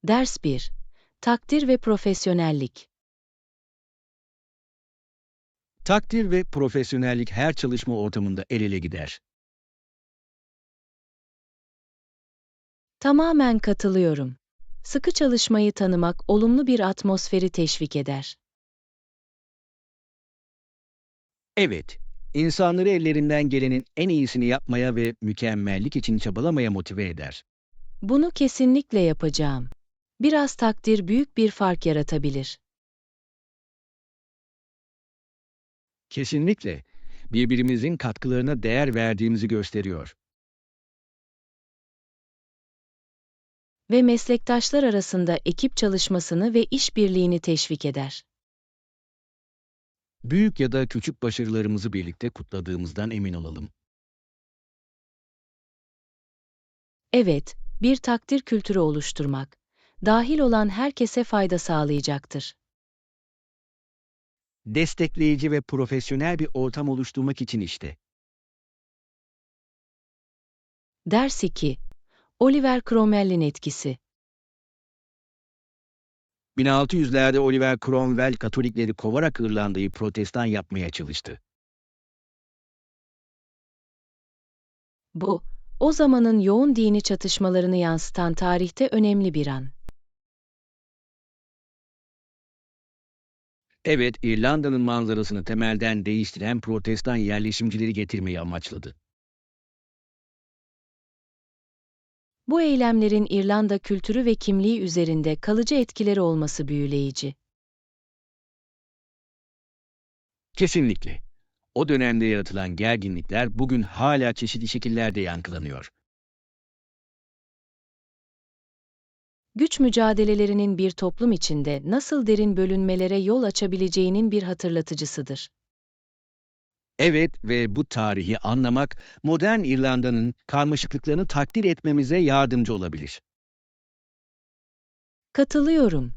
Ders 1. Takdir ve profesyonellik. Takdir ve profesyonellik her çalışma ortamında el ele gider. Tamamen katılıyorum. Sıkı çalışmayı tanımak olumlu bir atmosferi teşvik eder. Evet, insanları ellerinden gelenin en iyisini yapmaya ve mükemmellik için çabalamaya motive eder. Bunu kesinlikle yapacağım. Biraz takdir büyük bir fark yaratabilir. Kesinlikle birbirimizin katkılarına değer verdiğimizi gösteriyor. Ve meslektaşlar arasında ekip çalışmasını ve işbirliğini teşvik eder. Büyük ya da küçük başarılarımızı birlikte kutladığımızdan emin olalım. Evet, bir takdir kültürü oluşturmak, dahil olan herkese fayda sağlayacaktır. Destekleyici ve profesyonel bir ortam oluşturmak için işte. Ders 2. Oliver Cromwell'in etkisi. 1600'lerde Oliver Cromwell Katolikleri kovarak İrlanda'yı Protestan yapmaya çalıştı. Bu, o zamanın yoğun dini çatışmalarını yansıtan tarihte önemli bir an. Evet, İrlanda'nın manzarasını temelden değiştiren Protestan yerleşimcileri getirmeyi amaçladı. Bu eylemlerin İrlanda kültürü ve kimliği üzerinde kalıcı etkileri olması büyüleyici. Kesinlikle. O dönemde yaratılan gerginlikler bugün hala çeşitli şekillerde yankılanıyor. Güç mücadelelerinin bir toplum içinde nasıl derin bölünmelere yol açabileceğinin bir hatırlatıcısıdır. Evet ve bu tarihi anlamak modern İrlanda'nın karmaşıklıklarını takdir etmemize yardımcı olabilir. Katılıyorum.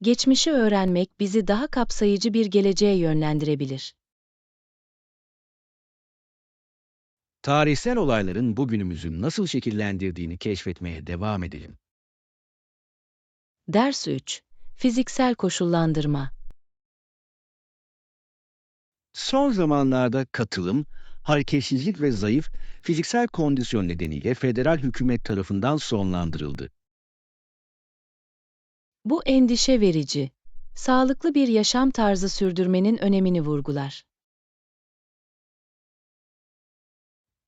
Geçmişi öğrenmek bizi daha kapsayıcı bir geleceğe yönlendirebilir. Tarihsel olayların bugünümüzü nasıl şekillendirdiğini keşfetmeye devam edelim. Ders 3. Fiziksel koşullandırma. Son zamanlarda katılım, hareketsizlik ve zayıf fiziksel kondisyon nedeniyle federal hükümet tarafından sonlandırıldı. Bu endişe verici. Sağlıklı bir yaşam tarzı sürdürmenin önemini vurgular.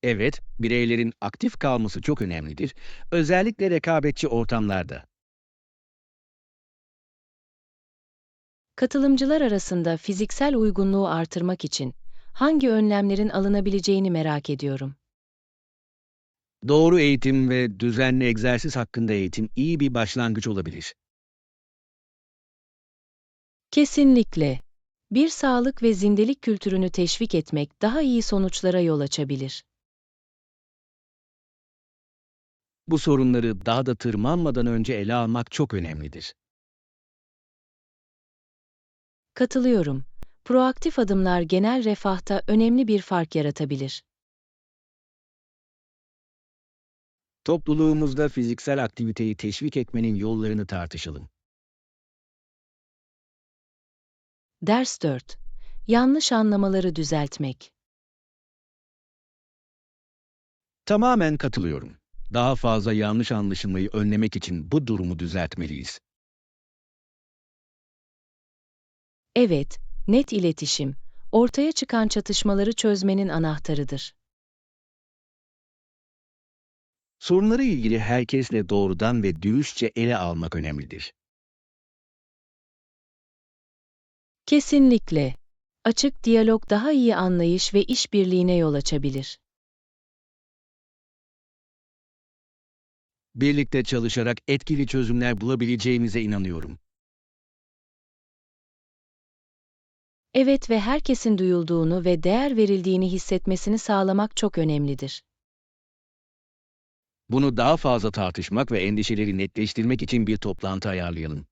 Evet, bireylerin aktif kalması çok önemlidir, özellikle rekabetçi ortamlarda. Katılımcılar arasında fiziksel uygunluğu artırmak için hangi önlemlerin alınabileceğini merak ediyorum. Doğru eğitim ve düzenli egzersiz hakkında eğitim iyi bir başlangıç olabilir. Kesinlikle. Bir sağlık ve zindelik kültürünü teşvik etmek daha iyi sonuçlara yol açabilir. Bu sorunları daha da tırmanmadan önce ele almak çok önemlidir. Katılıyorum. Proaktif adımlar genel refahta önemli bir fark yaratabilir. Topluluğumuzda fiziksel aktiviteyi teşvik etmenin yollarını tartışalım. Ders 4. Yanlış anlamaları düzeltmek. Tamamen katılıyorum. Daha fazla yanlış anlaşılmayı önlemek için bu durumu düzeltmeliyiz. Evet, net iletişim, ortaya çıkan çatışmaları çözmenin anahtarıdır. Sorunları ilgili herkesle doğrudan ve dürüstçe ele almak önemlidir. Kesinlikle. Açık diyalog daha iyi anlayış ve işbirliğine yol açabilir. Birlikte çalışarak etkili çözümler bulabileceğimize inanıyorum. Evet ve herkesin duyulduğunu ve değer verildiğini hissetmesini sağlamak çok önemlidir. Bunu daha fazla tartışmak ve endişeleri netleştirmek için bir toplantı ayarlayalım.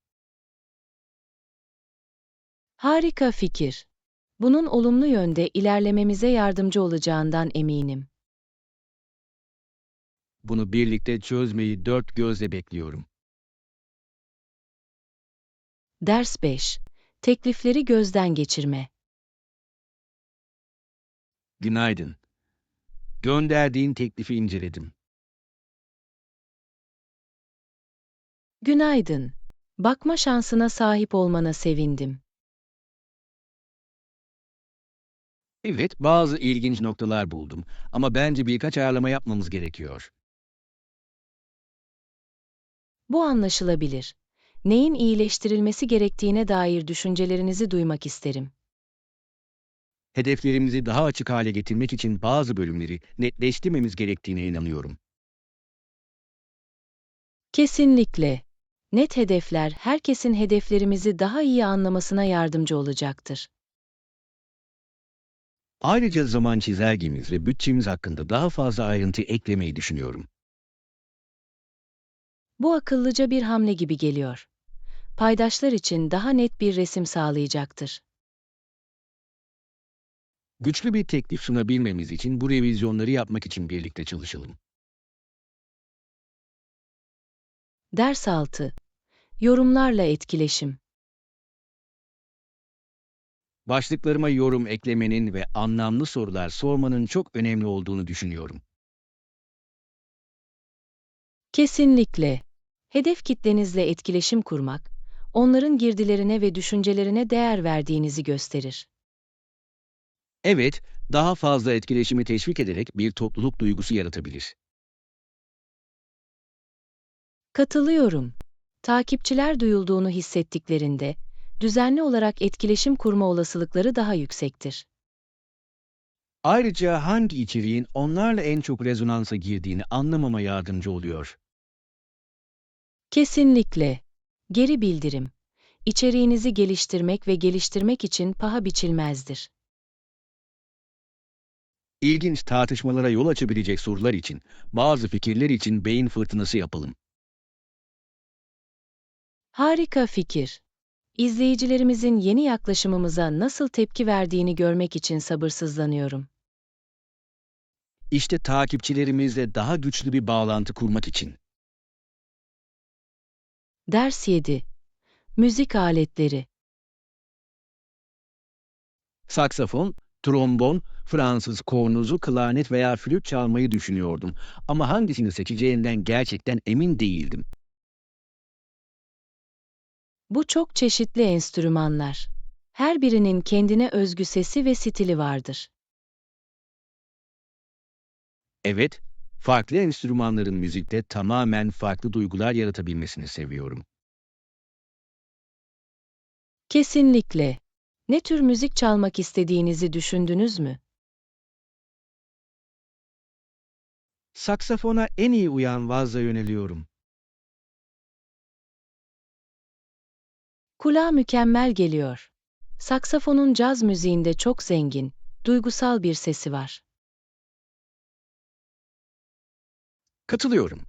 Harika fikir. Bunun olumlu yönde ilerlememize yardımcı olacağından eminim. Bunu birlikte çözmeyi dört gözle bekliyorum. Ders 5. Teklifleri gözden geçirme. Günaydın. Gönderdiğin teklifi inceledim. Günaydın. Bakma şansına sahip olmana sevindim. Evet, bazı ilginç noktalar buldum ama bence birkaç ayarlama yapmamız gerekiyor. Bu anlaşılabilir. Neyin iyileştirilmesi gerektiğine dair düşüncelerinizi duymak isterim. Hedeflerimizi daha açık hale getirmek için bazı bölümleri netleştirmemiz gerektiğine inanıyorum. Kesinlikle. Net hedefler herkesin hedeflerimizi daha iyi anlamasına yardımcı olacaktır. Ayrıca zaman çizelgemiz ve bütçemiz hakkında daha fazla ayrıntı eklemeyi düşünüyorum. Bu akıllıca bir hamle gibi geliyor. Paydaşlar için daha net bir resim sağlayacaktır. Güçlü bir teklif sunabilmemiz için bu revizyonları yapmak için birlikte çalışalım. Ders 6. Yorumlarla etkileşim. Başlıklarıma yorum eklemenin ve anlamlı sorular sormanın çok önemli olduğunu düşünüyorum. Kesinlikle. Hedef kitlenizle etkileşim kurmak, onların girdilerine ve düşüncelerine değer verdiğinizi gösterir. Evet, daha fazla etkileşimi teşvik ederek bir topluluk duygusu yaratabilir. Katılıyorum. Takipçiler duyulduğunu hissettiklerinde, düzenli olarak etkileşim kurma olasılıkları daha yüksektir. Ayrıca hangi içeriğin onlarla en çok rezonansa girdiğini anlamama yardımcı oluyor. Kesinlikle. Geri bildirim. İçeriğinizi geliştirmek ve geliştirmek için paha biçilmezdir. İlginç tartışmalara yol açabilecek sorular için, bazı fikirler için beyin fırtınası yapalım. Harika fikir. İzleyicilerimizin yeni yaklaşımımıza nasıl tepki verdiğini görmek için sabırsızlanıyorum. İşte takipçilerimizle daha güçlü bir bağlantı kurmak için. Ders 7. Müzik aletleri. Saksafon, trombon, Fransız kornozu, klarnet veya flüt çalmayı düşünüyordum. Ama hangisini seçeceğimden gerçekten emin değildim. Bu çok çeşitli enstrümanlar. Her birinin kendine özgü sesi ve stili vardır. Evet, farklı enstrümanların müzikte tamamen farklı duygular yaratabilmesini seviyorum. Kesinlikle. Ne tür müzik çalmak istediğinizi düşündünüz mü? Saksafona en iyi uyan vazla yöneliyorum. Kulağa mükemmel geliyor. Saksafonun caz müziğinde çok zengin, duygusal bir sesi var. Katılıyorum.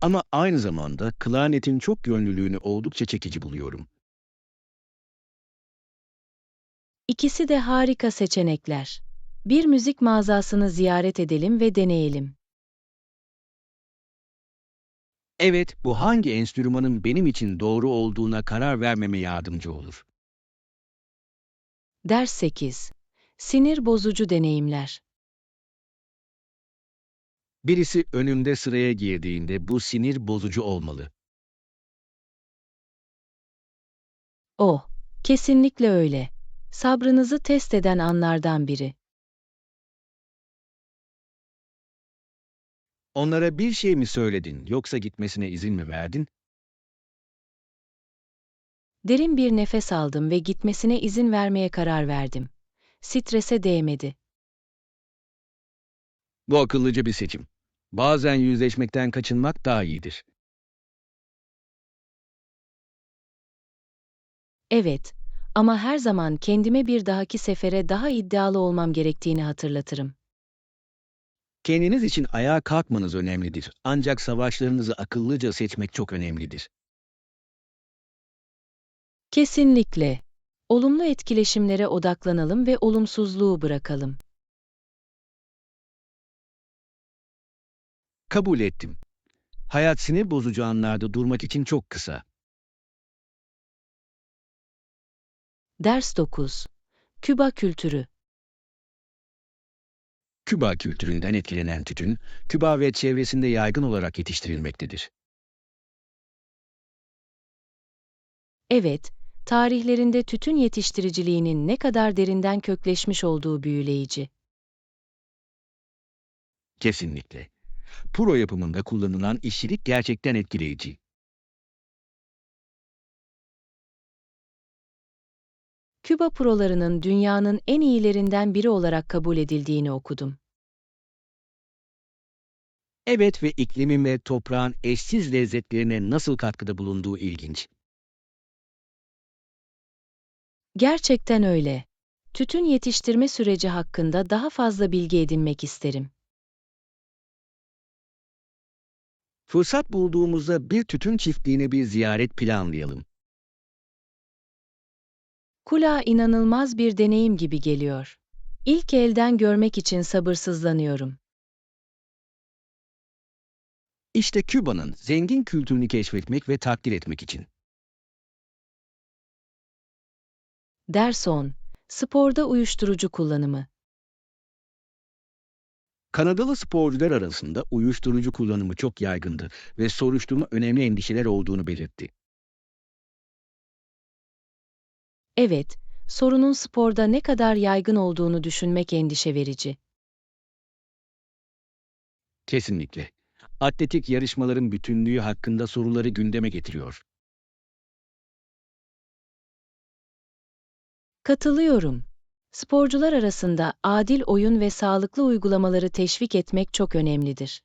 Ama aynı zamanda klarnetin çok yönlülüğünü oldukça çekici buluyorum. İkisi de harika seçenekler. Bir müzik mağazasını ziyaret edelim ve deneyelim. Evet, bu hangi enstrümanın benim için doğru olduğuna karar vermeme yardımcı olur. Ders 8. Sinir bozucu deneyimler. Birisi önümde sıraya girdiğinde bu sinir bozucu olmalı. Oh, kesinlikle öyle. Sabrınızı test eden anlardan biri. Onlara bir şey mi söyledin yoksa gitmesine izin mi verdin? Derin bir nefes aldım ve gitmesine izin vermeye karar verdim. Strese değmedi. Bu akıllıca bir seçim. Bazen yüzleşmekten kaçınmak daha iyidir. Evet, ama her zaman kendime bir dahaki sefere daha iddialı olmam gerektiğini hatırlatırım. Kendiniz için ayağa kalkmanız önemlidir. Ancak savaşlarınızı akıllıca seçmek çok önemlidir. Kesinlikle. Olumlu etkileşimlere odaklanalım ve olumsuzluğu bırakalım. Kabul ettim. Hayat sinir bozucu anlarda durmak için çok kısa. Ders 9. Küba kültürü. Küba kültüründen etkilenen tütün, Küba ve çevresinde yaygın olarak yetiştirilmektedir. Evet, tarihlerinde tütün yetiştiriciliğinin ne kadar derinden kökleşmiş olduğu büyüleyici. Kesinlikle. Puro yapımında kullanılan işçilik gerçekten etkileyici. Küba purolarının dünyanın en iyilerinden biri olarak kabul edildiğini okudum. Evet ve iklimin ve toprağın eşsiz lezzetlerine nasıl katkıda bulunduğu ilginç. Gerçekten öyle. Tütün yetiştirme süreci hakkında daha fazla bilgi edinmek isterim. Fırsat bulduğumuzda bir tütün çiftliğine bir ziyaret planlayalım. Kulağa inanılmaz bir deneyim gibi geliyor. İlk elden görmek için sabırsızlanıyorum. İşte Küba'nın zengin kültürünü keşfetmek ve takdir etmek için. Ders 10. Sporda uyuşturucu kullanımı. Kanadalı sporcular arasında uyuşturucu kullanımı çok yaygındı ve soruşturma önemli endişeler olduğunu belirtti. Evet, sorunun sporda ne kadar yaygın olduğunu düşünmek endişe verici. Kesinlikle. Atletik yarışmaların bütünlüğü hakkında soruları gündeme getiriyor. Katılıyorum. Sporcular arasında adil oyun ve sağlıklı uygulamaları teşvik etmek çok önemlidir.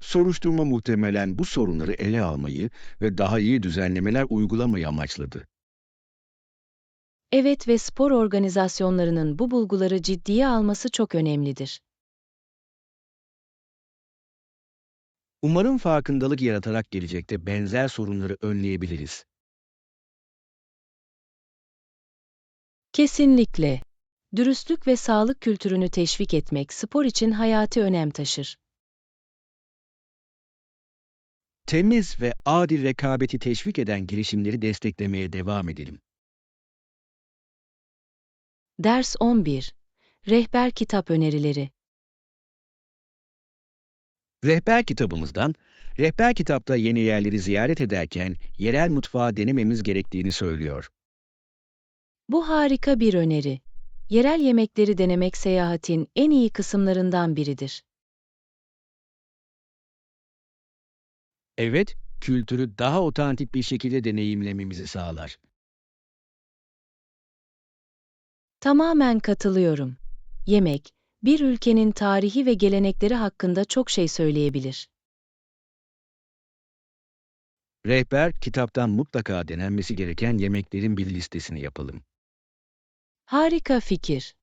Soruşturma muhtemelen bu sorunları ele almayı ve daha iyi düzenlemeler uygulamayı amaçladı. Evet ve spor organizasyonlarının bu bulguları ciddiye alması çok önemlidir. Umarım farkındalık yaratarak gelecekte benzer sorunları önleyebiliriz. Kesinlikle. Dürüstlük ve sağlık kültürünü teşvik etmek spor için hayati önem taşır. Temiz ve adil rekabeti teşvik eden girişimleri desteklemeye devam edelim. Ders 11. Rehber kitap önerileri. Rehber kitabımızdan, rehber kitapta yeni yerleri ziyaret ederken yerel mutfağı denememiz gerektiğini söylüyor. Bu harika bir öneri. Yerel yemekleri denemek seyahatin en iyi kısımlarından biridir. Evet, kültürü daha otantik bir şekilde deneyimlememizi sağlar. Tamamen katılıyorum. Yemek, bir ülkenin tarihi ve gelenekleri hakkında çok şey söyleyebilir. Rehber, kitaptan mutlaka denenmesi gereken yemeklerin bir listesini yapalım. Harika fikir.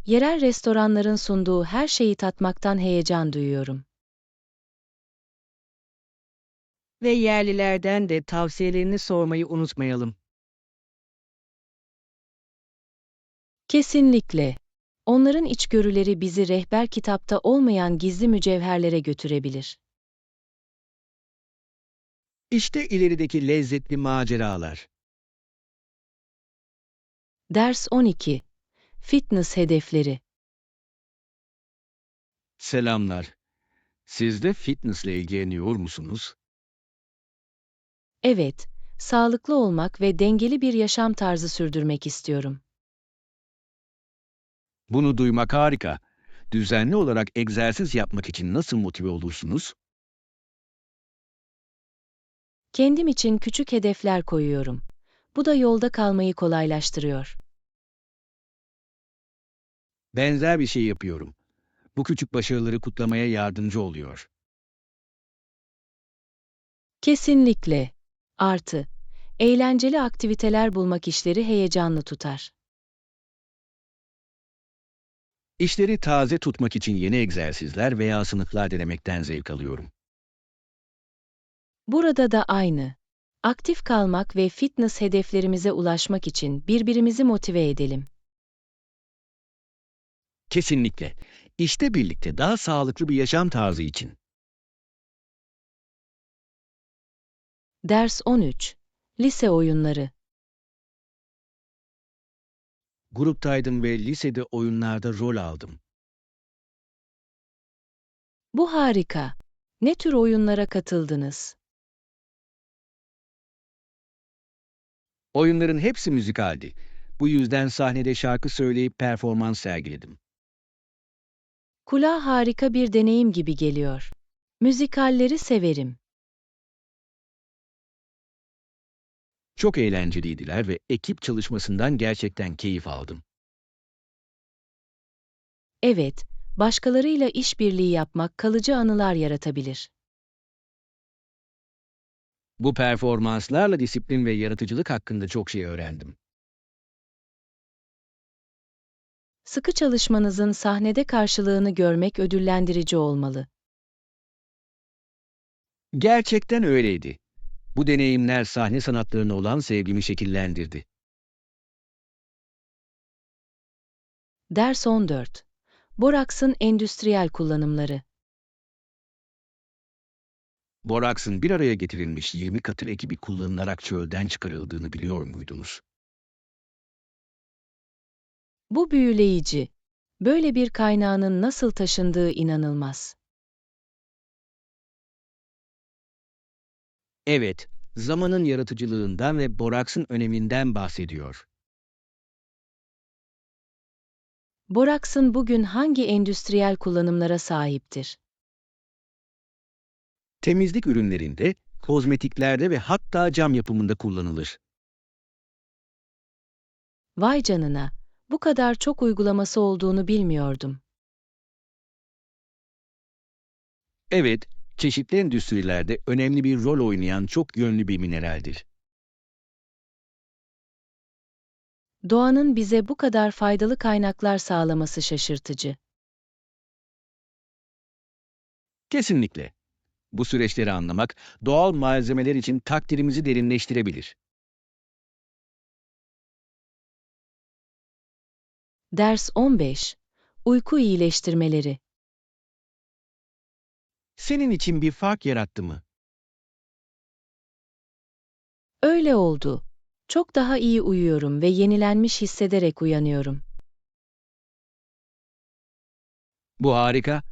Yerel restoranların sunduğu her şeyi tatmaktan heyecan duyuyorum. Ve yerlilerden de tavsiyelerini sormayı unutmayalım. Kesinlikle. Onların içgörüleri bizi rehber kitapta olmayan gizli mücevherlere götürebilir. İşte ilerideki lezzetli maceralar. Ders 12. Fitness hedefleri. Selamlar. Siz de fitnessle ilgileniyor musunuz? Evet, sağlıklı olmak ve dengeli bir yaşam tarzı sürdürmek istiyorum. Bunu duymak harika. Düzenli olarak egzersiz yapmak için nasıl motive olursunuz? Kendim için küçük hedefler koyuyorum. Bu da yolda kalmayı kolaylaştırıyor. Benzer bir şey yapıyorum. Bu küçük başarıları kutlamaya yardımcı oluyor. Kesinlikle. Artı, eğlenceli aktiviteler bulmak işleri heyecanlı tutar. İşleri taze tutmak için yeni egzersizler veya sınıflar denemekten zevk alıyorum. Burada da aynı. Aktif kalmak ve fitness hedeflerimize ulaşmak için birbirimizi motive edelim. Kesinlikle. İşte birlikte daha sağlıklı bir yaşam tarzı için. Ders 13. Lise oyunları. Gruptaydım ve lisede oyunlarda rol aldım. Bu harika. Ne tür oyunlara katıldınız? Oyunların hepsi müzikaldi. Bu yüzden sahnede şarkı söyleyip performans sergiledim. Kulağa harika bir deneyim gibi geliyor. Müzikalleri severim. Çok eğlenceliydiler ve ekip çalışmasından gerçekten keyif aldım. Evet, başkalarıyla işbirliği yapmak kalıcı anılar yaratabilir. Bu performanslarla disiplin ve yaratıcılık hakkında çok şey öğrendim. Sıkı çalışmanızın sahnede karşılığını görmek ödüllendirici olmalı. Gerçekten öyleydi. Bu deneyimler sahne sanatlarına olan sevgimi şekillendirdi. Ders 14. Boraksın endüstriyel kullanımları. Boraksın bir araya getirilmiş 20 katır ekibi kullanılarak çölden çıkarıldığını biliyor muydunuz? Bu büyüleyici. Böyle bir kaynağın nasıl taşındığı inanılmaz. Evet, zamanın yaratıcılığından ve boraksın öneminden bahsediyor. Boraksın bugün hangi endüstriyel kullanımlara sahiptir? Temizlik ürünlerinde, kozmetiklerde ve hatta cam yapımında kullanılır. Vay canına, bu kadar çok uygulaması olduğunu bilmiyordum. Evet, çeşitli endüstrilerde önemli bir rol oynayan çok yönlü bir mineraldir. Doğanın bize bu kadar faydalı kaynaklar sağlaması şaşırtıcı. Kesinlikle. Bu süreçleri anlamak, doğal malzemeler için takdirimizi derinleştirebilir. Ders 15. Uyku iyileştirmeleri. Senin için bir fark yarattı mı? Öyle oldu. Çok daha iyi uyuyorum ve yenilenmiş hissederek uyanıyorum. Bu harika.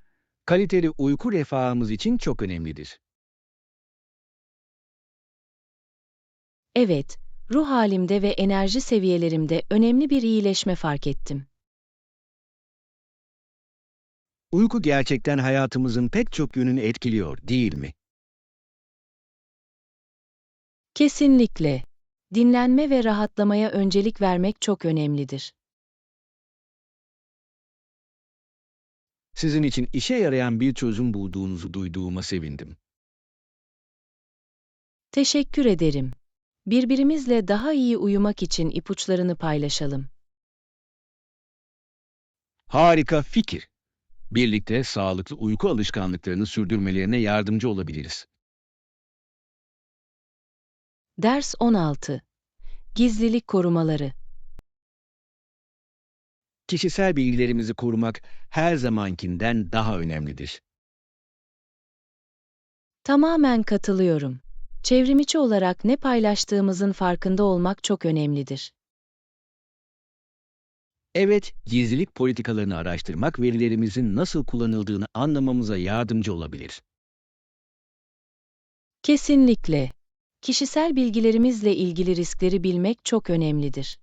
Kaliteli uyku refahımız için çok önemlidir. Evet, ruh halimde ve enerji seviyelerimde önemli bir iyileşme fark ettim. Uyku gerçekten hayatımızın pek çok yönünü etkiliyor, değil mi? Kesinlikle. Dinlenme ve rahatlamaya öncelik vermek çok önemlidir. Sizin için işe yarayan bir çözüm bulduğunuzu duyduğuma sevindim. Teşekkür ederim. Birbirimizle daha iyi uyumak için ipuçlarını paylaşalım. Harika fikir. Birlikte sağlıklı uyku alışkanlıklarını sürdürmelerine yardımcı olabiliriz. Ders 16. Gizlilik korumaları. Kişisel bilgilerimizi korumak her zamankinden daha önemlidir. Tamamen katılıyorum. Çevrimiçi olarak ne paylaştığımızın farkında olmak çok önemlidir. Evet, gizlilik politikalarını araştırmak verilerimizin nasıl kullanıldığını anlamamıza yardımcı olabilir. Kesinlikle. Kişisel bilgilerimizle ilgili riskleri bilmek çok önemlidir.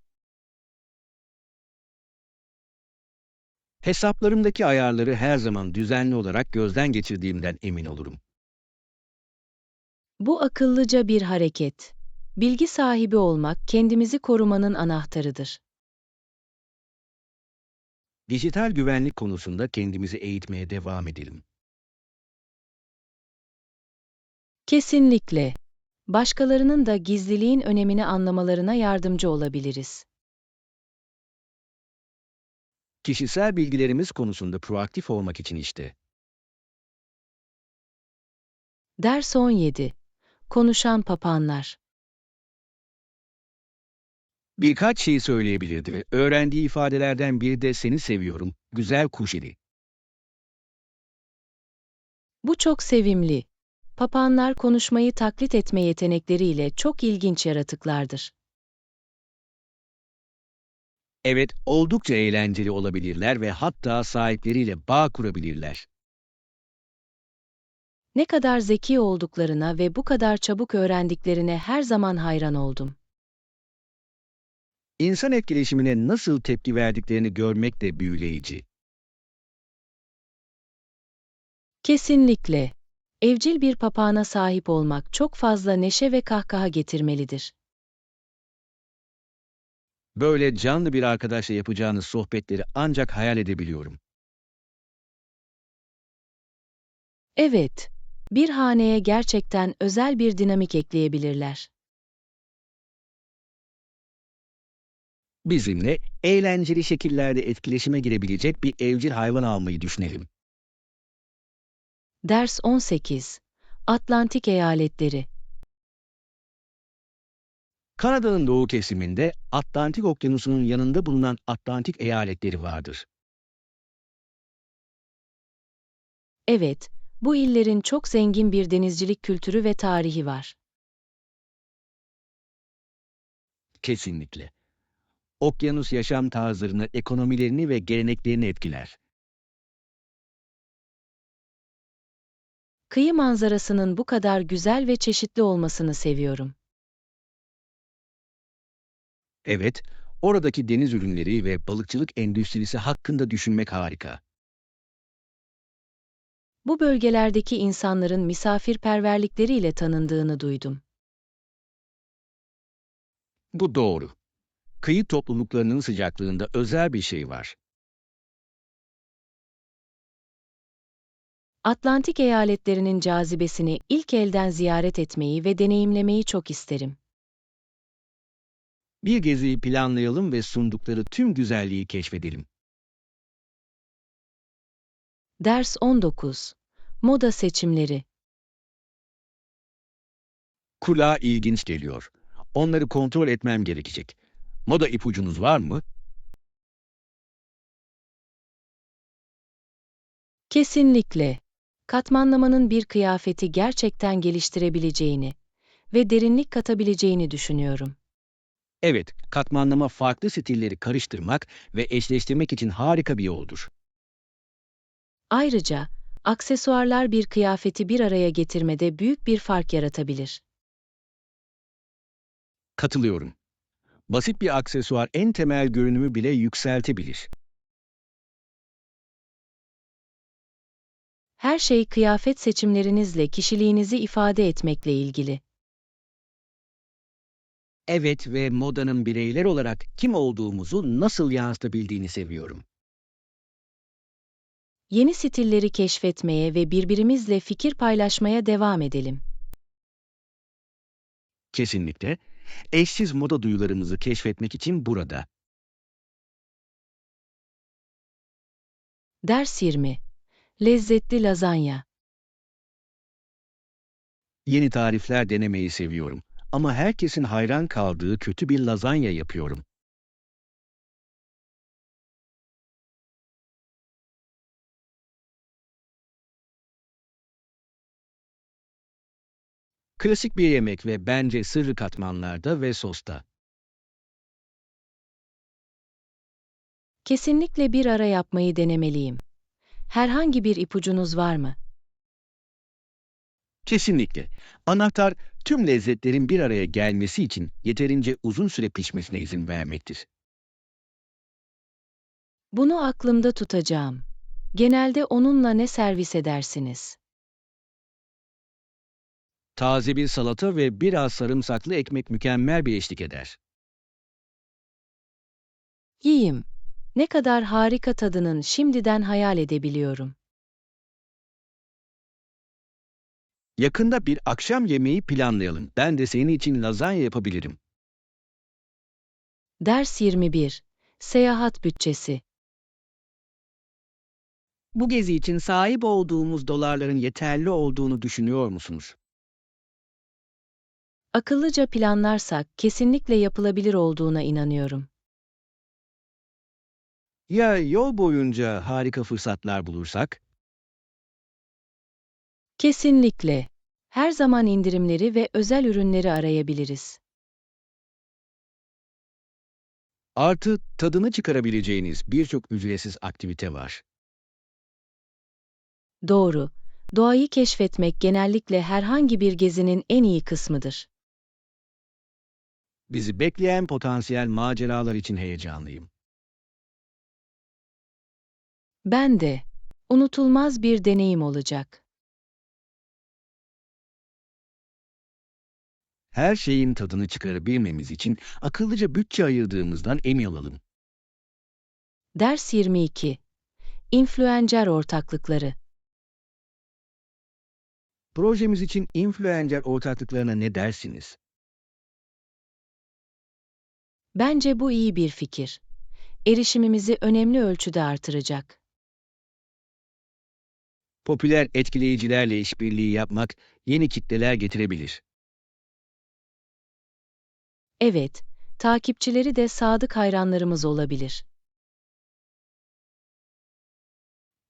Hesaplarımdaki ayarları her zaman düzenli olarak gözden geçirdiğimden emin olurum. Bu akıllıca bir hareket. Bilgi sahibi olmak kendimizi korumanın anahtarıdır. Dijital güvenlik konusunda kendimizi eğitmeye devam edelim. Kesinlikle. Başkalarının da gizliliğin önemini anlamalarına yardımcı olabiliriz. Kişisel bilgilerimiz konusunda proaktif olmak için işte. Ders 17. Konuşan papağanlar. Birkaç şey söyleyebilirdi ve öğrendiği ifadelerden biri de seni seviyorum, güzel kuş idi. Bu çok sevimli. Papağanlar konuşmayı taklit etme yetenekleriyle çok ilginç yaratıklardır. Evet, oldukça eğlenceli olabilirler ve hatta sahipleriyle bağ kurabilirler. Ne kadar zeki olduklarına ve bu kadar çabuk öğrendiklerine her zaman hayran oldum. İnsan etkileşimine nasıl tepki verdiklerini görmek de büyüleyici. Kesinlikle. Evcil bir papağana sahip olmak çok fazla neşe ve kahkaha getirmelidir. Böyle canlı bir arkadaşla yapacağınız sohbetleri ancak hayal edebiliyorum. Evet, bir haneye gerçekten özel bir dinamik ekleyebilirler. Bizimle eğlenceli şekillerde etkileşime girebilecek bir evcil hayvan almayı düşünelim. Ders 18. Atlantik eyaletleri. Kanada'nın doğu kesiminde Atlantik Okyanusu'nun yanında bulunan Atlantik eyaletleri vardır. Evet, bu illerin çok zengin bir denizcilik kültürü ve tarihi var. Kesinlikle. Okyanus yaşam tarzlarını, ekonomilerini ve geleneklerini etkiler. Kıyı manzarasının bu kadar güzel ve çeşitli olmasını seviyorum. Evet, oradaki deniz ürünleri ve balıkçılık endüstrisi hakkında düşünmek harika. Bu bölgelerdeki insanların misafirperverlikleriyle tanındığını duydum. Bu doğru. Kıyı topluluklarının sıcaklığında özel bir şey var. Atlantik eyaletlerinin cazibesini ilk elden ziyaret etmeyi ve deneyimlemeyi çok isterim. Bir geziyi planlayalım ve sundukları tüm güzelliği keşfedelim. Ders 19. Moda seçimleri. Kulağa ilginç geliyor. Onları kontrol etmem gerekecek. Moda ipucunuz var mı? Kesinlikle. Katmanlamanın bir kıyafeti gerçekten geliştirebileceğini ve derinlik katabileceğini düşünüyorum. Evet, katmanlama farklı stilleri karıştırmak ve eşleştirmek için harika bir yoldur. Ayrıca, aksesuarlar bir kıyafeti bir araya getirmede büyük bir fark yaratabilir. Katılıyorum. Basit bir aksesuar en temel görünümü bile yükseltebilir. Her şey kıyafet seçimlerinizle kişiliğinizi ifade etmekle ilgili. Evet ve modanın bireyler olarak kim olduğumuzu nasıl yansıtabildiğini seviyorum. Yeni stilleri keşfetmeye ve birbirimizle fikir paylaşmaya devam edelim. Kesinlikle. Eşsiz moda duyularımızı keşfetmek için burada. Ders 20. Lezzetli lazanya. Yeni tarifler denemeyi seviyorum. Ama herkesin hayran kaldığı kötü bir lazanya yapıyorum. Klasik bir yemek ve bence sırrı katmanlarda ve sosta. Kesinlikle bir ara yapmayı denemeliyim. Herhangi bir ipucunuz var mı? Kesinlikle. Anahtar tüm lezzetlerin bir araya gelmesi için yeterince uzun süre pişmesine izin vermektir. Bunu aklımda tutacağım. Genelde onunla ne servis edersiniz? Taze bir salata ve biraz sarımsaklı ekmek mükemmel bir eşlik eder. Yiyeyim. Ne kadar harika tadının şimdiden hayal edebiliyorum. Yakında bir akşam yemeği planlayalım. Ben de senin için lazanya yapabilirim. Ders 21. Seyahat bütçesi. Bu gezi için sahip olduğumuz dolarların yeterli olduğunu düşünüyor musunuz? Akıllıca planlarsak kesinlikle yapılabilir olduğuna inanıyorum. Ya yol boyunca harika fırsatlar bulursak? Kesinlikle. Her zaman indirimleri ve özel ürünleri arayabiliriz. Artı tadını çıkarabileceğiniz birçok ücretsiz aktivite var. Doğru. Doğayı keşfetmek genellikle herhangi bir gezinin en iyi kısmıdır. Bizi bekleyen potansiyel maceralar için heyecanlıyım. Ben de. Unutulmaz bir deneyim olacak. Her şeyin tadını çıkarabilmemiz için akıllıca bütçe ayırdığımızdan emin olalım. Ders 22. İnfluencer ortaklıkları. Projemiz için influencer ortaklıklarına ne dersiniz? Bence bu iyi bir fikir. Erişimimizi önemli ölçüde artıracak. Popüler etkileyicilerle işbirliği yapmak yeni kitleler getirebilir. Evet, takipçileri de sadık hayranlarımız olabilir.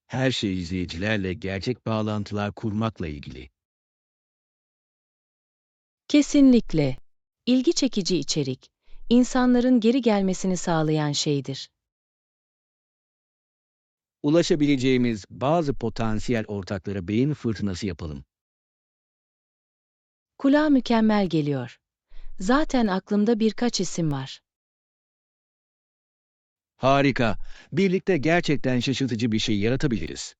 Her şey izleyicilerle gerçek bağlantılar kurmakla ilgili. Kesinlikle. İlgi çekici içerik, insanların geri gelmesini sağlayan şeydir. Ulaşabileceğimiz bazı potansiyel ortaklara beyin fırtınası yapalım. Kulağa mükemmel geliyor. Zaten aklımda birkaç isim var. Harika. Birlikte gerçekten şaşırtıcı bir şey yaratabiliriz.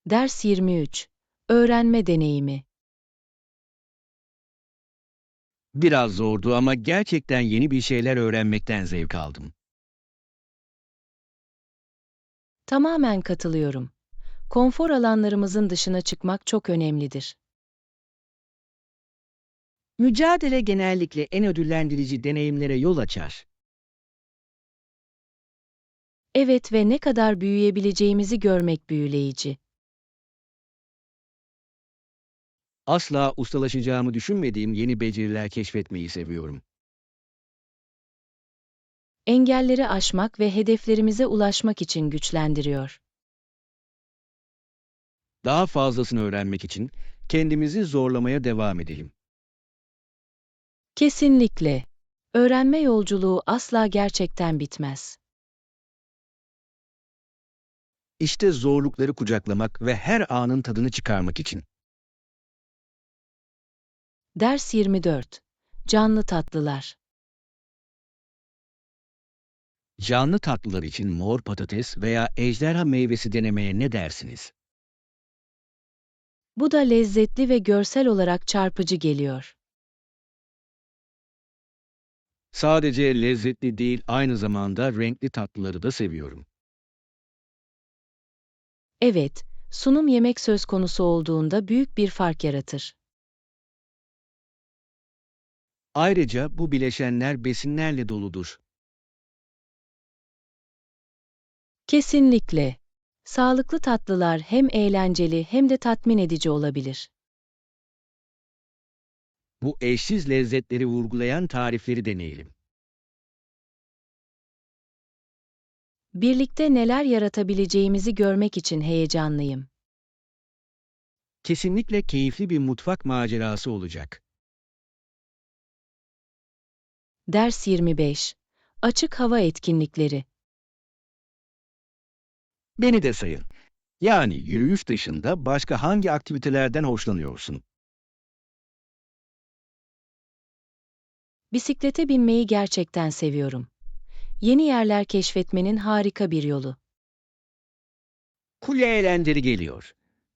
Ders 23. Öğrenme deneyimi. Biraz zordu ama gerçekten yeni bir şeyler öğrenmekten zevk aldım. Tamamen katılıyorum. Konfor alanlarımızın dışına çıkmak çok önemlidir. Mücadele genellikle en ödüllendirici deneyimlere yol açar. Evet ve ne kadar büyüyebileceğimizi görmek büyüleyici. Asla ustalaşacağımı düşünmediğim yeni beceriler keşfetmeyi seviyorum. Engelleri aşmak ve hedeflerimize ulaşmak için güçlendiriyor. Daha fazlasını öğrenmek için kendimizi zorlamaya devam edelim. Kesinlikle. Öğrenme yolculuğu asla gerçekten bitmez. İşte zorlukları kucaklamak ve her anın tadını çıkarmak için. Ders 24. Canlı tatlılar. Canlı tatlılar için mor patates veya ejderha meyvesi denemeye ne dersiniz? Bu da lezzetli ve görsel olarak çarpıcı geliyor. Sadece lezzetli değil, aynı zamanda renkli tatlıları da seviyorum. Evet, sunum yemek söz konusu olduğunda büyük bir fark yaratır. Ayrıca bu bileşenler besinlerle doludur. Kesinlikle. Sağlıklı tatlılar hem eğlenceli hem de tatmin edici olabilir. Bu eşsiz lezzetleri vurgulayan tarifleri deneyelim. Birlikte neler yaratabileceğimizi görmek için heyecanlıyım. Kesinlikle keyifli bir mutfak macerası olacak. Ders 25. Açık hava etkinlikleri. Beni de sayın. Yani yürüyüş dışında başka hangi aktivitelerden hoşlanıyorsun? Bisiklete binmeyi gerçekten seviyorum. Yeni yerler keşfetmenin harika bir yolu. Kule eğlenceli geliyor.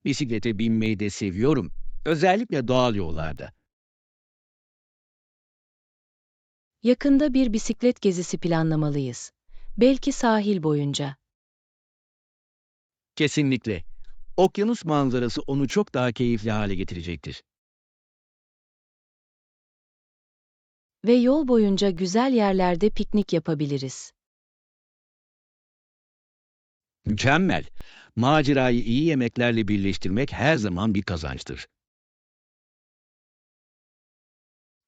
Bisiklete binmeyi de seviyorum. Özellikle doğal yollarda. Yakında bir bisiklet gezisi planlamalıyız. Belki sahil boyunca. Kesinlikle. Okyanus manzarası onu çok daha keyifli hale getirecektir. Ve yol boyunca güzel yerlerde piknik yapabiliriz. Mükemmel. Macerayı iyi yemeklerle birleştirmek her zaman bir kazançtır.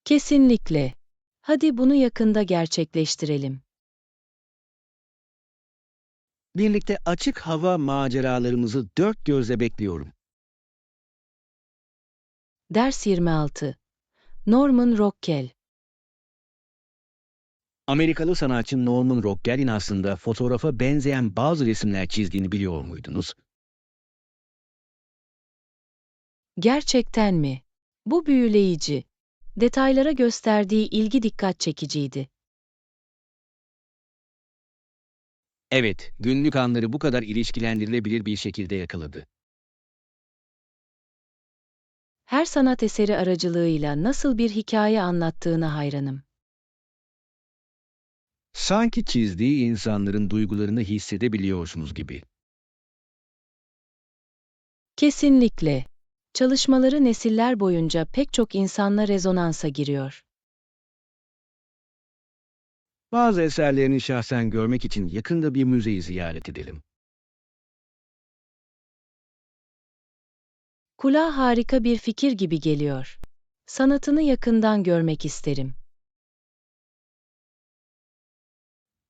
Kesinlikle. Hadi bunu yakında gerçekleştirelim. Birlikte açık hava maceralarımızı dört gözle bekliyorum. Ders 26. Norman Rockwell. Amerikalı sanatçı Norman Rockwell'in aslında fotoğrafa benzeyen bazı resimler çizdiğini biliyor muydunuz? Gerçekten mi? Bu büyüleyici. Detaylara gösterdiği ilgi dikkat çekiciydi. Evet, günlük anları bu kadar ilişkilendirilebilir bir şekilde yakaladı. Her sanat eseri aracılığıyla nasıl bir hikaye anlattığına hayranım. Sanki çizdiği insanların duygularını hissedebiliyorsunuz gibi. Kesinlikle. Çalışmaları nesiller boyunca pek çok insanla rezonansa giriyor. Bazı eserlerini şahsen görmek için yakında bir müzeyi ziyaret edelim. Kulağa harika bir fikir gibi geliyor. Sanatını yakından görmek isterim.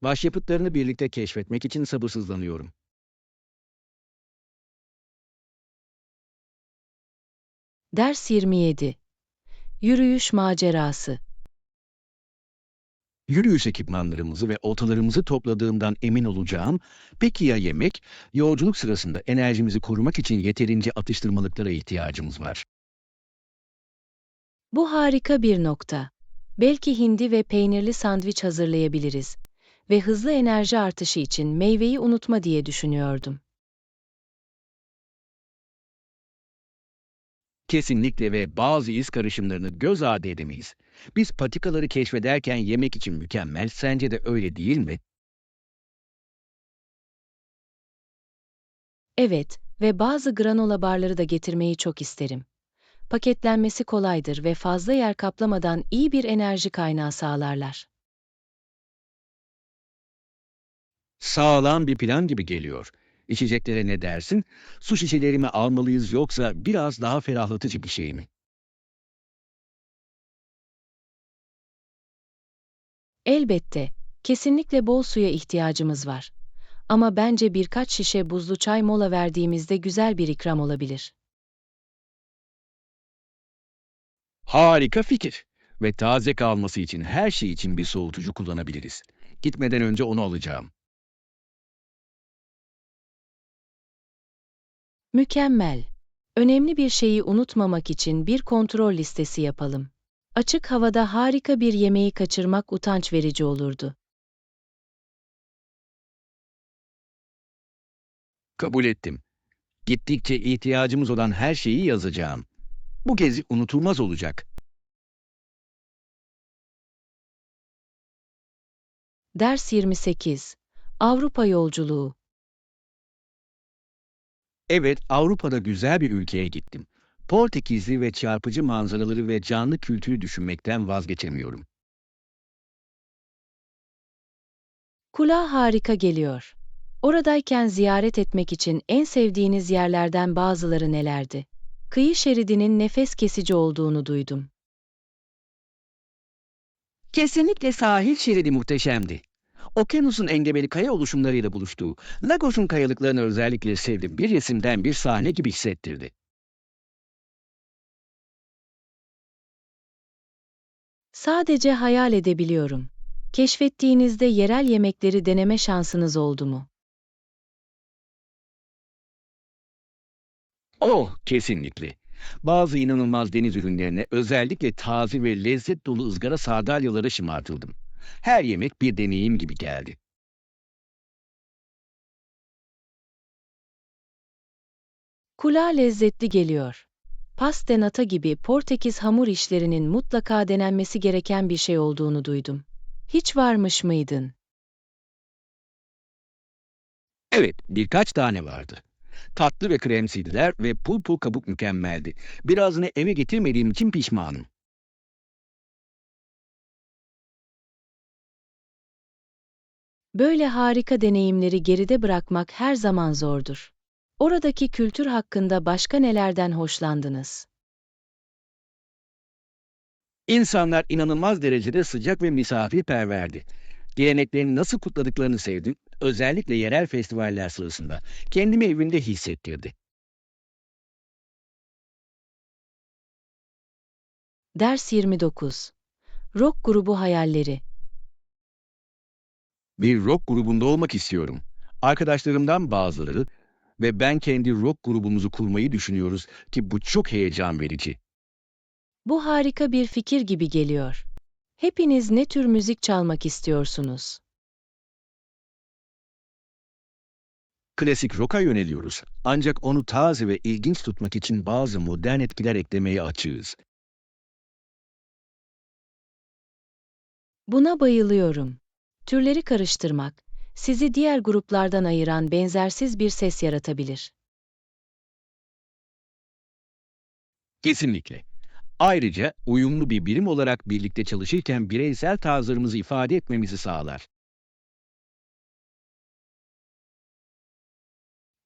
Başyapıtlarını birlikte keşfetmek için sabırsızlanıyorum. Ders 27. Yürüyüş macerası. Yürüyüş ekipmanlarımızı ve oltalarımızı topladığımdan emin olacağım. Peki ya yemek? Yolculuk sırasında enerjimizi korumak için yeterince atıştırmalıklara ihtiyacımız var. Bu harika bir nokta. Belki hindi ve peynirli sandviç hazırlayabiliriz. Ve hızlı enerji artışı için meyveyi unutma diye düşünüyordum. Kesinlikle ve bazı iz karışımlarını göz ardı edemeyiz. Biz patikaları keşfederken yemek için mükemmel, sence de öyle değil mi? Evet, ve bazı granola barları da getirmeyi çok isterim. Paketlenmesi kolaydır ve fazla yer kaplamadan iyi bir enerji kaynağı sağlarlar. Sağlam bir plan gibi geliyor. İçeceklere ne dersin? Su şişelerimi almalıyız yoksa biraz daha ferahlatıcı bir şey mi? Elbette, kesinlikle bol suya ihtiyacımız var. Ama bence birkaç şişe buzlu çay mola verdiğimizde güzel bir ikram olabilir. Harika fikir. Ve taze kalması için her şey için bir soğutucu kullanabiliriz. Gitmeden önce onu alacağım. Mükemmel. Önemli bir şeyi unutmamak için bir kontrol listesi yapalım. Açık havada harika bir yemeği kaçırmak utanç verici olurdu. Kabul ettim. Gittikçe ihtiyacımız olan her şeyi yazacağım. Bu gezi unutulmaz olacak. Ders 28. Avrupa yolculuğu. Evet, Avrupa'da güzel bir ülkeye gittim. Portekizli ve çarpıcı manzaraları ve canlı kültürü düşünmekten vazgeçemiyorum. Kulağa harika geliyor. Oradayken ziyaret etmek için en sevdiğiniz yerlerden bazıları nelerdi? Kıyı şeridinin nefes kesici olduğunu duydum. Kesinlikle sahil şeridi muhteşemdi. Okyanusun engebeli kaya oluşumlarıyla buluştuğu, Lagos'un kayalıklarını özellikle sevdim. Bir resimden bir sahne gibi hissettirdi. Sadece hayal edebiliyorum. Keşfettiğinizde yerel yemekleri deneme şansınız oldu mu? Oh, kesinlikle. Bazı inanılmaz deniz ürünlerine özellikle taze ve lezzet dolu ızgara sardalyalara şımartıldım. Her yemek bir deneyim gibi geldi. Kulağa lezzetli geliyor. Pastenata gibi Portekiz hamur işlerinin mutlaka denenmesi gereken bir şey olduğunu duydum. Hiç varmış mıydın? Evet, birkaç tane vardı. Tatlı ve kremsiydiler ve pul pul kabuk mükemmeldi. Birazını eve getirmediğim için pişmanım. Böyle harika deneyimleri geride bırakmak her zaman zordur. Oradaki kültür hakkında başka nelerden hoşlandınız? İnsanlar inanılmaz derecede sıcak ve misafirperverdi. Geleneklerini nasıl kutladıklarını sevdim. Özellikle yerel festivaller sırasında. Kendimi evinde hissettirdi. Ders 29. Rock grubu hayalleri. Bir rock grubunda olmak istiyorum. Arkadaşlarımdan bazıları ve ben kendi rock grubumuzu kurmayı düşünüyoruz ki bu çok heyecan verici. Bu harika bir fikir gibi geliyor. Hepiniz ne tür müzik çalmak istiyorsunuz? Klasik rock'a yöneliyoruz. Ancak onu taze ve ilginç tutmak için bazı modern etkiler eklemeye açığız. Buna bayılıyorum. Türleri karıştırmak, sizi diğer gruplardan ayıran benzersiz bir ses yaratabilir. Kesinlikle. Ayrıca uyumlu bir birim olarak birlikte çalışırken bireysel tarzlarımızı ifade etmemizi sağlar.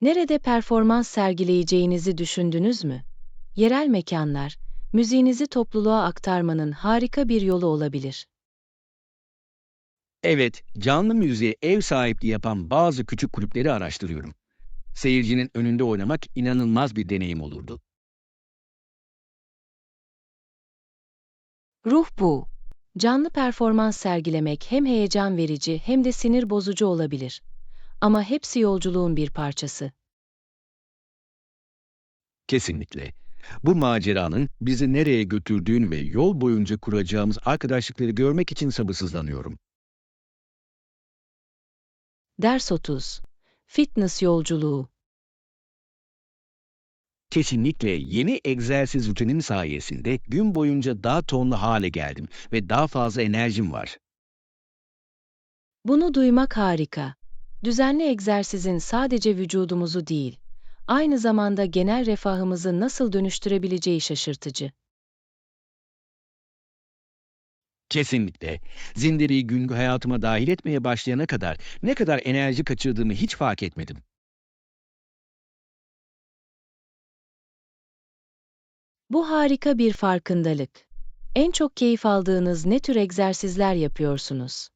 Nerede performans sergileyeceğinizi düşündünüz mü? Yerel mekanlar, müziğinizi topluluğa aktarmanın harika bir yolu olabilir. Evet, canlı müziğe ev sahipliği yapan bazı küçük kulüpleri araştırıyorum. Seyircinin önünde oynamak inanılmaz bir deneyim olurdu. Ruh bu. Canlı performans sergilemek hem heyecan verici hem de sinir bozucu olabilir. Ama hepsi yolculuğun bir parçası. Kesinlikle. Bu maceranın bizi nereye götürdüğünü ve yol boyunca kuracağımız arkadaşlıkları görmek için sabırsızlanıyorum. Ders 30. Fitness yolculuğu. Kesinlikle yeni egzersiz rutinin sayesinde gün boyunca daha tonlu hale geldim ve daha fazla enerjim var. Bunu duymak harika. Düzenli egzersizin sadece vücudumuzu değil, aynı zamanda genel refahımızı nasıl dönüştürebileceği şaşırtıcı. Kesinlikle. Zindereyi günlük hayatıma dahil etmeye başlayana kadar ne kadar enerji kaçırdığımı hiç fark etmedim. Bu harika bir farkındalık. En çok keyif aldığınız ne tür egzersizler yapıyorsunuz?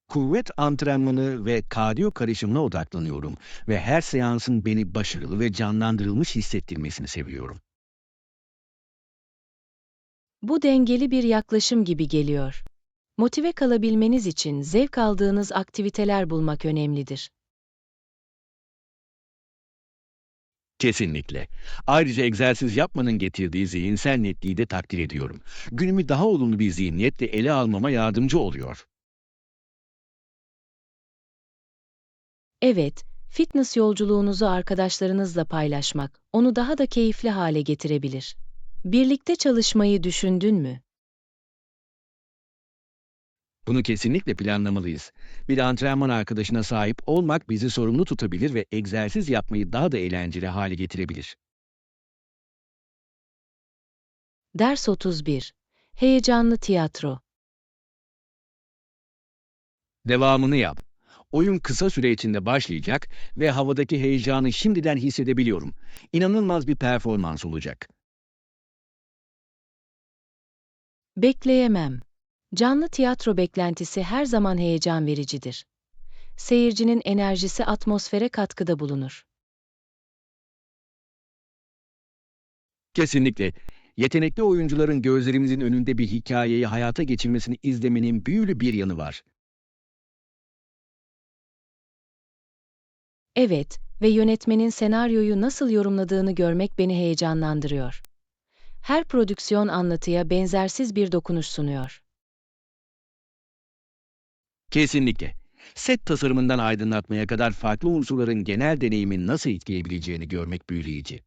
Kuvvet antrenmanı ve kardiyo karışımına odaklanıyorum ve her seansın beni başarılı ve canlandırılmış hissettirmesini seviyorum. Bu dengeli bir yaklaşım gibi geliyor. Motive kalabilmeniz için zevk aldığınız aktiviteler bulmak önemlidir. Kesinlikle. Ayrıca egzersiz yapmanın getirdiği zihinsel netliği de takdir ediyorum. Günümü daha olumlu bir zihniyetle ele almama yardımcı oluyor. Evet, fitness yolculuğunuzu arkadaşlarınızla paylaşmak, onu daha da keyifli hale getirebilir. Birlikte çalışmayı düşündün mü? Bunu kesinlikle planlamalıyız. Bir antrenman arkadaşına sahip olmak bizi sorumlu tutabilir ve egzersiz yapmayı daha da eğlenceli hale getirebilir. Ders 31. Heyecanlı tiyatro. Devamını yap. Oyun kısa süre içinde başlayacak ve havadaki heyecanı şimdiden hissedebiliyorum. İnanılmaz bir performans olacak. Bekleyemem. Canlı tiyatro beklentisi her zaman heyecan vericidir. Seyircinin enerjisi atmosfere katkıda bulunur. Kesinlikle. Yetenekli oyuncuların gözlerimizin önünde bir hikayeyi hayata geçirmesini izlemenin büyülü bir yanı var. Evet ve yönetmenin senaryoyu nasıl yorumladığını görmek beni heyecanlandırıyor. Her prodüksiyon anlatıya benzersiz bir dokunuş sunuyor. Kesinlikle. Set tasarımından aydınlatmaya kadar farklı unsurların genel deneyimi nasıl etkileyebileceğini görmek büyüleyici.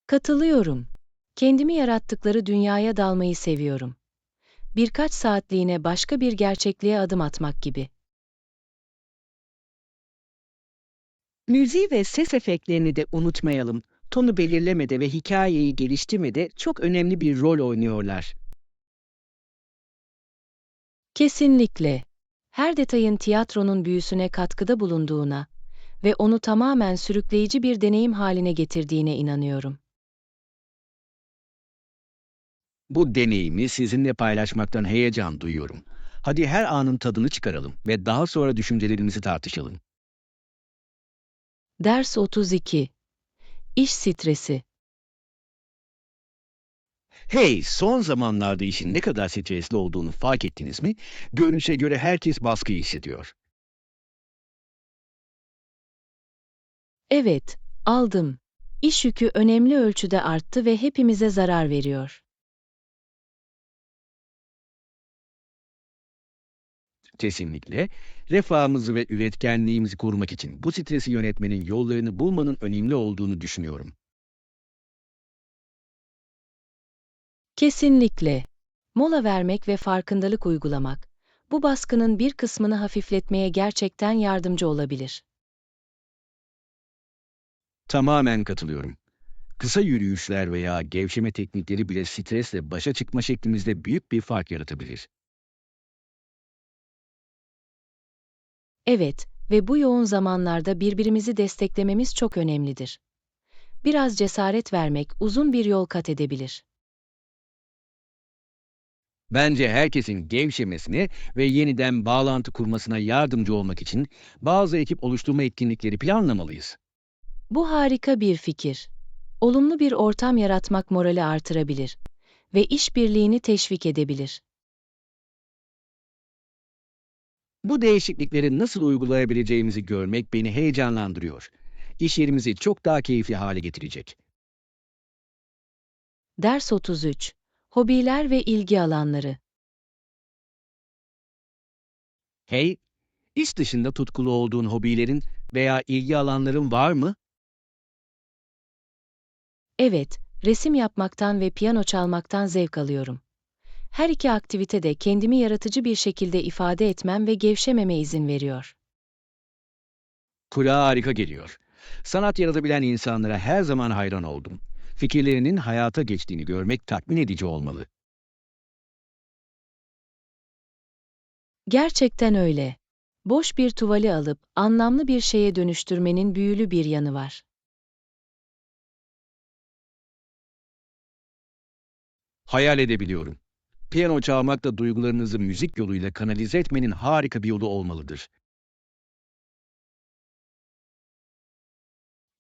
Katılıyorum. Kendimi yarattıkları dünyaya dalmayı seviyorum. Birkaç saatliğine başka bir gerçekliğe adım atmak gibi. Müziği ve ses efektlerini de unutmayalım. Tonu belirlemede ve hikayeyi geliştirmede çok önemli bir rol oynuyorlar. Kesinlikle. Her detayın tiyatronun büyüsüne katkıda bulunduğuna ve onu tamamen sürükleyici bir deneyim haline getirdiğine inanıyorum. Bu deneyimi sizinle paylaşmaktan heyecan duyuyorum. Hadi her anın tadını çıkaralım ve daha sonra düşüncelerimizi tartışalım. Ders 32. İş stresi. Hey, son zamanlarda işin ne kadar stresli olduğunu fark ettiniz mi? Görünüşe göre herkes baskı hissediyor. Evet, aldım. İş yükü önemli ölçüde arttı ve hepimize zarar veriyor. Kesinlikle. Refahımızı ve üretkenliğimizi korumak için bu stresi yönetmenin yollarını bulmanın önemli olduğunu düşünüyorum. Kesinlikle. Mola vermek ve farkındalık uygulamak, bu baskının bir kısmını hafifletmeye gerçekten yardımcı olabilir. Tamamen katılıyorum. Kısa yürüyüşler veya gevşeme teknikleri bile stresle başa çıkma şeklimizde büyük bir fark yaratabilir. Evet, ve bu yoğun zamanlarda birbirimizi desteklememiz çok önemlidir. Biraz cesaret vermek uzun bir yol kat edebilir. Bence herkesin gevşemesine ve yeniden bağlantı kurmasına yardımcı olmak için bazı ekip oluşturma etkinlikleri planlamalıyız. Bu harika bir fikir. Olumlu bir ortam yaratmak morali artırabilir ve işbirliğini teşvik edebilir. Bu değişiklikleri nasıl uygulayabileceğimizi görmek beni heyecanlandırıyor. İş yerimizi çok daha keyifli hale getirecek. Ders 33. Hobiler ve ilgi alanları. Hey, iş dışında tutkulu olduğun hobilerin veya ilgi alanların var mı? Evet, resim yapmaktan ve piyano çalmaktan zevk alıyorum. Her iki aktivite de kendimi yaratıcı bir şekilde ifade etmem ve gevşememe izin veriyor. Kulağa harika geliyor. Sanat yaratabilen insanlara her zaman hayran oldum. Fikirlerinin hayata geçtiğini görmek tatmin edici olmalı. Gerçekten öyle. Boş bir tuvali alıp anlamlı bir şeye dönüştürmenin büyülü bir yanı var. Hayal edebiliyorum. Piyano çalmak da duygularınızı müzik yoluyla kanalize etmenin harika bir yolu olmalıdır.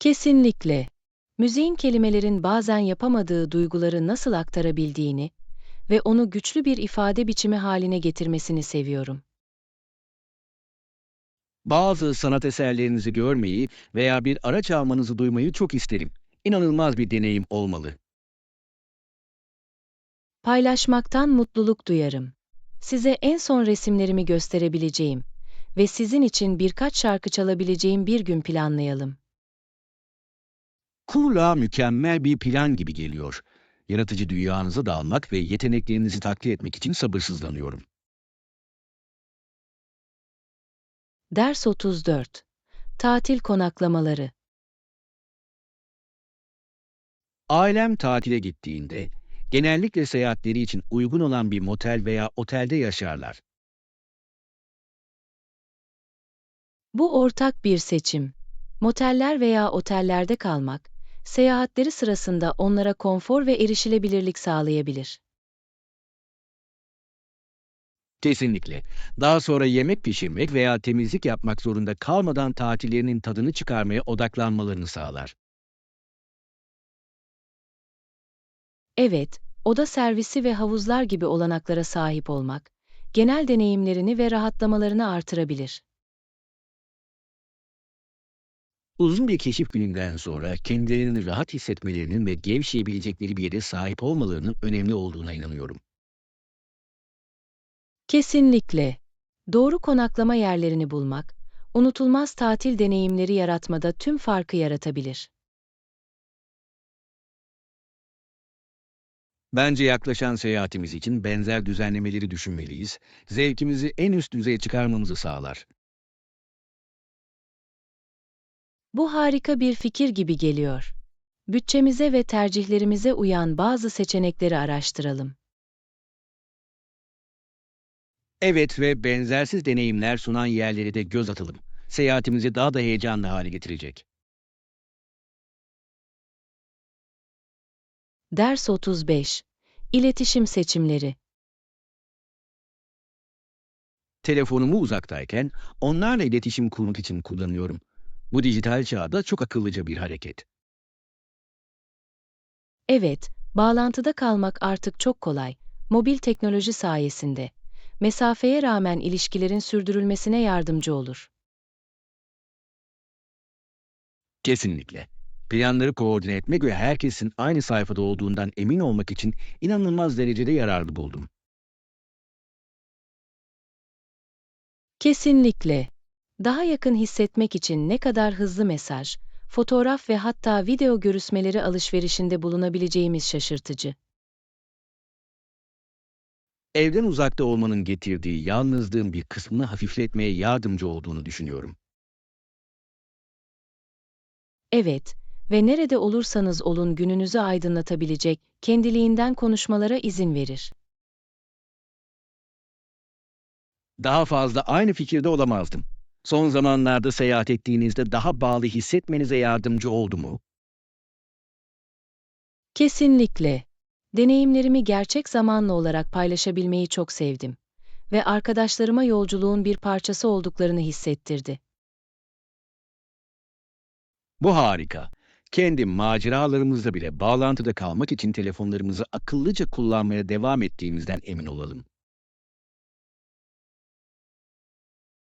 Kesinlikle. Müziğin kelimelerin bazen yapamadığı duyguları nasıl aktarabildiğini ve onu güçlü bir ifade biçimi haline getirmesini seviyorum. Bazı sanat eserlerinizi görmeyi veya bir araç almanızı duymayı çok isterim. İnanılmaz bir deneyim olmalı. Paylaşmaktan mutluluk duyarım. Size en son resimlerimi gösterebileceğim ve sizin için birkaç şarkı çalabileceğim bir gün planlayalım. Kulağa mükemmel bir plan gibi geliyor. Yaratıcı dünyanıza dalmak ve yeteneklerinizi takdir etmek için sabırsızlanıyorum. Ders 34. Tatil konaklamaları. Ailem tatile gittiğinde genellikle seyahatleri için uygun olan bir motel veya otelde yaşarlar. Bu ortak bir seçim. Moteller veya otellerde kalmak, seyahatleri sırasında onlara konfor ve erişilebilirlik sağlayabilir. Kesinlikle. Daha sonra yemek pişirmek veya temizlik yapmak zorunda kalmadan tatillerinin tadını çıkarmaya odaklanmalarını sağlar. Evet, oda servisi ve havuzlar gibi olanaklara sahip olmak, genel deneyimlerini ve rahatlamalarını artırabilir. Uzun bir keşif gününden sonra kendilerini rahat hissetmelerinin ve gevşeyebilecekleri bir yere sahip olmalarının önemli olduğuna inanıyorum. Kesinlikle. Doğru konaklama yerlerini bulmak, unutulmaz tatil deneyimleri yaratmada tüm farkı yaratabilir. Bence yaklaşan seyahatimiz için benzer düzenlemeleri düşünmeliyiz. Zevkimizi en üst düzeye çıkarmamızı sağlar. Bu harika bir fikir gibi geliyor. Bütçemize ve tercihlerimize uyan bazı seçenekleri araştıralım. Evet ve benzersiz deneyimler sunan yerlere de göz atalım. Seyahatimizi daha da heyecanlı hale getirecek. Ders 35. İletişim seçimleri. Telefonumu uzaktayken onlarla iletişim kurmak için kullanıyorum. Bu dijital çağda çok akıllıca bir hareket. Evet, Bağlantıda kalmak artık çok kolay. Mobil teknoloji sayesinde. Mesafeye rağmen ilişkilerin sürdürülmesine yardımcı olur. Kesinlikle. Planları koordine etmek ve herkesin aynı sayfada olduğundan emin olmak için inanılmaz derecede yararlı buldum. Kesinlikle. Daha yakın hissetmek için ne kadar hızlı mesaj, fotoğraf ve hatta video görüşmeleri alışverişinde bulunabileceğimiz şaşırtıcı. Evden uzakta olmanın getirdiği yalnızlığın bir kısmını hafifletmeye yardımcı olduğunu düşünüyorum. Evet ve nerede olursanız olun gününüzü aydınlatabilecek, kendiliğinden konuşmalara izin verir. Daha fazla aynı fikirde olamazdım. Son zamanlarda seyahat ettiğinizde daha bağlı hissetmenize yardımcı oldu mu? Kesinlikle. Deneyimlerimi gerçek zamanlı olarak paylaşabilmeyi çok sevdim ve arkadaşlarıma yolculuğun bir parçası olduklarını hissettirdi. Bu harika. Kendi maceralarımızda bile bağlantıda kalmak için telefonlarımızı akıllıca kullanmaya devam ettiğimizden emin olalım.